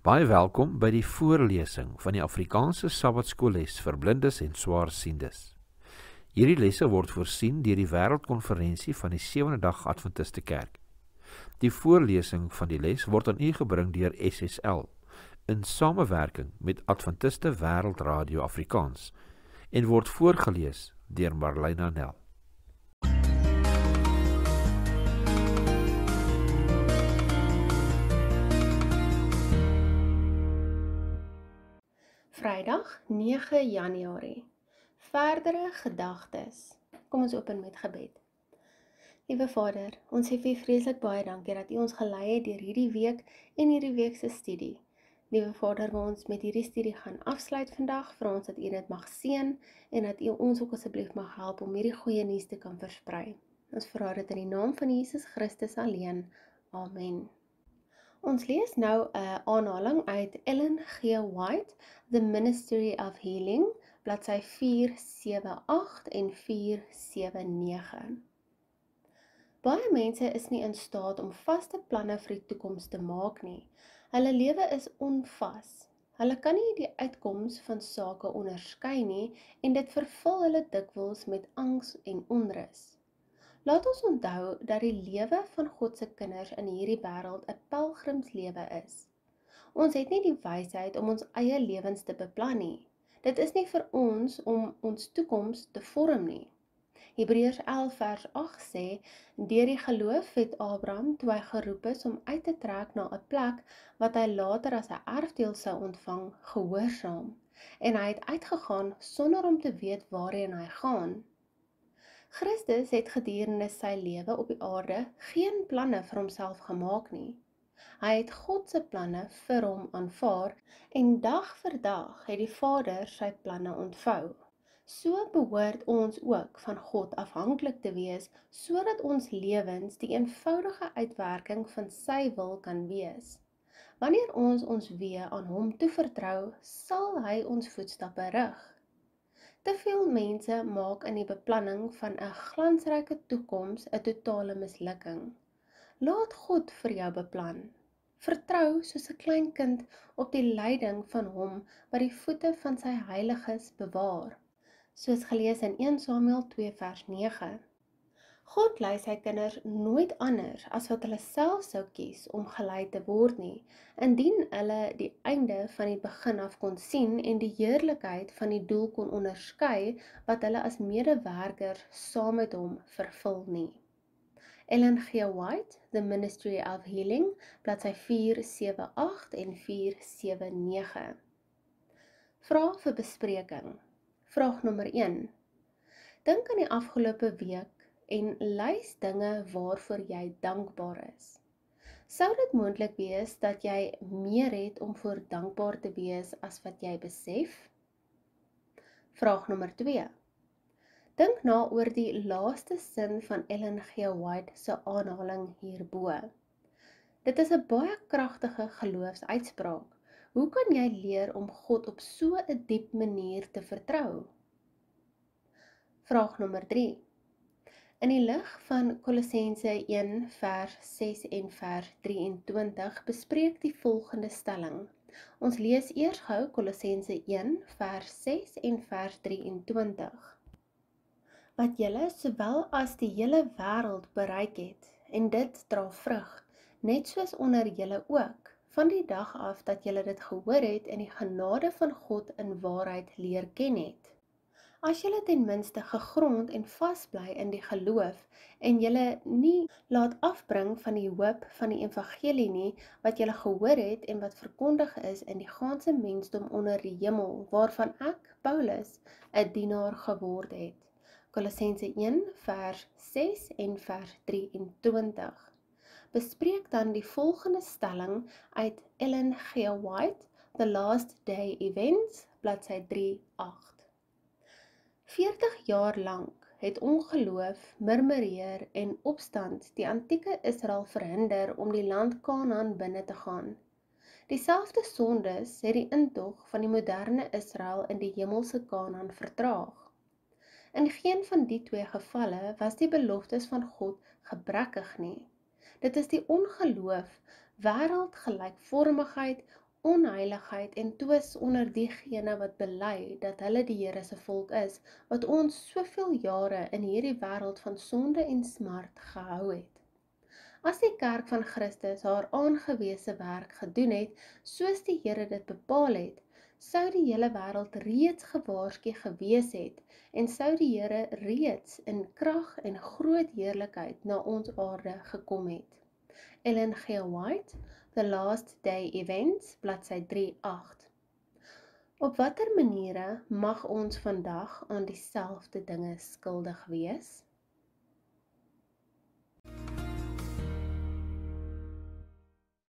Baie welkom by die voorlesing van die Afrikaanse Sabbatskoolles vir blindes en swaarsiendes. Hierdie lesse word voorsien deur die Wêreldkonferensie van die Sewende Dag Adventiste Kerk. Die voorlesing van die les word aan u gebring deur SSL in samewerking met Adventiste Wêreldradio Afrikaans en word voorgelees deur Marlena Nel. Vrydag 9 Januarie. Verdere gedagtes. Kom ons open met gebed. Liewe Vader, ons sê vir u vreeslik baie dankie dat u ons gelei het deur hierdie week en hierdie week se studie. Liewe Vader, wil ons met hierdie studie gaan afsluit vandag, vir ons dat u dit mag seën en dat u ons ook asseblief mag help om hierdie goeie nuus te kan versprei. Ons vra dit in die naam van Jesus Christus alleen. Amen. Ons lees nou 'n aanhaling uit Ellen G. White, The Ministry of Healing, bladsy 478 en 479. Baie mense is nie in staat om vaste planne vir die toekoms te maak nie. Hulle lewe is onvas. Hulle kan nie die uitkoms van sake onderskei nie en dit vervul hulle dikwels met angs en onrus. Laat ons onthou dat die lewe van God se kinders in hierdie wêreld 'n pelgrimslewe is. Ons het nie die wysheid om ons eie lewens te beplan nie. Dit is nie vir ons om ons toekoms te vorm nie. Hebreërs 11 vers 8 sê, deur die geloof het Abraham, toe hy geroep is om uit te trek na 'n plek wat hy later as 'n erfdeel sou ontvang, gehoorsaam. En hy het uitgegaan sonder om te weet waarheen hy gaan. Christus het gedurende sy lewe op die aarde geen planne vir homself gemaak nie. Hy het God se planne vir hom aanvaar en dag vir dag het die Vader sy planne ontvou. So behoort ons ook van God afhanklik te wees, sodat ons lewens die eenvoudige uitwerking van sy wil kan wees. Wanneer ons ons weë aan hom toevertrou, sal hy ons voetstappe rig. Te veel mense maak in die beplanning van 'n glansryke toekoms 'n totale mislukking. Laat God vir jou beplan. Vertrou soos 'n klein kind op die leiding van hom wat die voete van sy heiliges bewaar. Soos gelees in 1 Samuel 2 vers 9. God lei sy kinders nooit anders as wat hulle self sou kies om gelei te word nie, indien hulle die einde van die begin af kon sien en die heerlikheid van die doel kon onderskei wat hulle as medewerkers saam met hom vervul nie. Ellen G. White, The Ministry of Healing, bladsy 478 en 479. Vraag vir bespreking. Vraag nommer 1. Dink aan die afgelope week en lys dinge waarvoor jy dankbaar is. Sou dit moontlik wees dat jy meer het om voor dankbaar te wees as wat jy besef? Vraag nommer 2. Dink na oor die laaste sin van Ellen G. White se aanhaling hierbo. Dit is 'n baie kragtige geloofsuitspraak. Hoe kan jy leer om God op so 'n diep manier te vertrou? Vraag nommer 3. In die lig van Kolossense 1 vers 6 en vers 23 bespreek die volgende stelling. Ons lees eers gou Kolossense 1 vers 6 en vers 23. Wat julle sowel as die hele wêreld bereik het, en dit dra vrug, net soos onder julle ook, van die dag af dat julle dit gehoor het en die genade van God in waarheid leer ken het. As julle ten minste gegrond en vasbly in die geloof en julle nie laat afbring van die hoop van die evangelie nie wat julle gehoor het en wat verkondig is in die ganse mensdom onder die hemel, waarvan ek, Paulus, 'n dienaar geword het. Kolossense 1 vers 6 en vers 23. Bespreek dan die volgende stelling uit Ellen G. White, The Last Day Events, bladsy 3:8. 40 jaar lank het ongeloof, murmureer en opstand die antieke Israel verhinder om die land Kanaan binne te gaan. Dieselfde sondes het die intog van die moderne Israel in die hemelse Kanaan vertraag. In geen van die twee gevalle was die beloftes van God gebrekkig nie. Dit is die ongeloof, wêreldgelykvormigheid, onheiligheid en twis onder diegene wat bely dat hulle die Here se volk is, wat ons soveel jare in hierdie wêreld van sonde en smart gehou het. As die kerk van Christus haar aangewese werk gedoen het, soos die Here dit bepaal het, sou die hele wêreld reeds gewaarsku gewees het en sou die Here reeds in krag en groot heerlikheid na ons aarde gekom het. Ellen G. White, The Last Day Events, bladsy 3:8. Op watter maniere mag ons vandag aan dieselfde dinge skuldig wees?